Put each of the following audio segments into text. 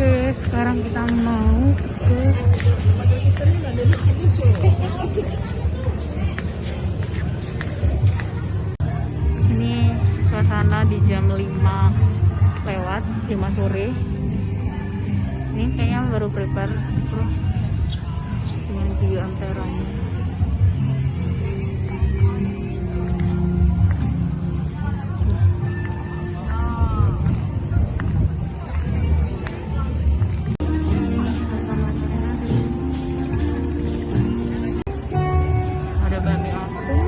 Oke, sekarang kita mau ke ini suasana di jam 5 sore. Ini kayaknya baru prepare dengan view antaranya. Ada bakmi apung.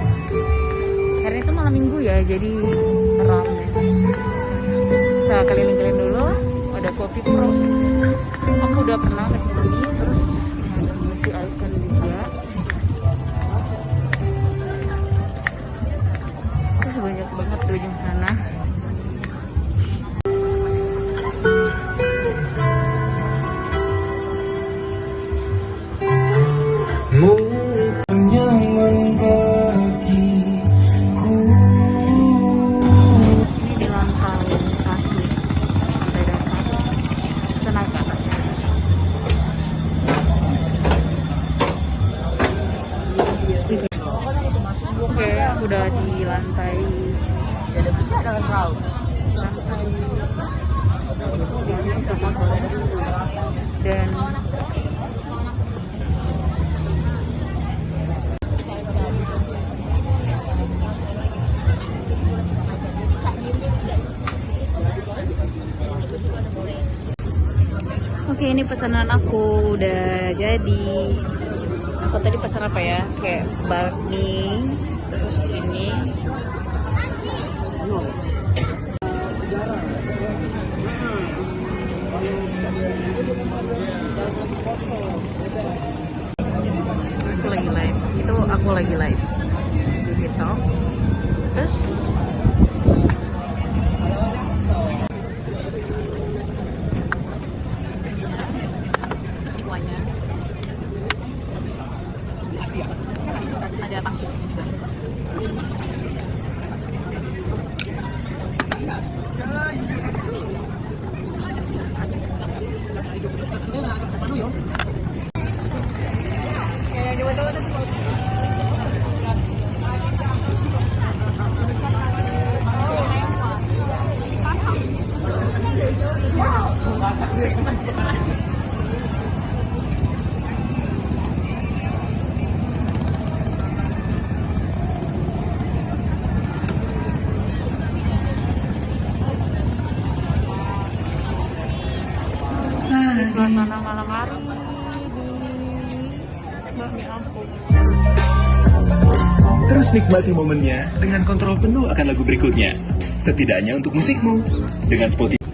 Karena itu malam minggu ya, jadi ramai. Kita keliling-keliling dulu. Ada Kopi Pro. Aku udah pernah ke sini, terus ada masih icon juga. Terus banyak banget di ujung sana. Oke, aku udah di lantai dan oke, ini pesanan aku udah jadi. Aku tadi pesan apa ya? Kayak bakmi, terus ini aku lagi live. Itu aku lagi live di TikTok. Terus ikannya ada pangsit juga. Suasana malam hari di bakmi apung. Terus nikmati momennya dengan kontrol penuh akan lagu berikutnya. Setidaknya untuk musikmu dengan Spotify.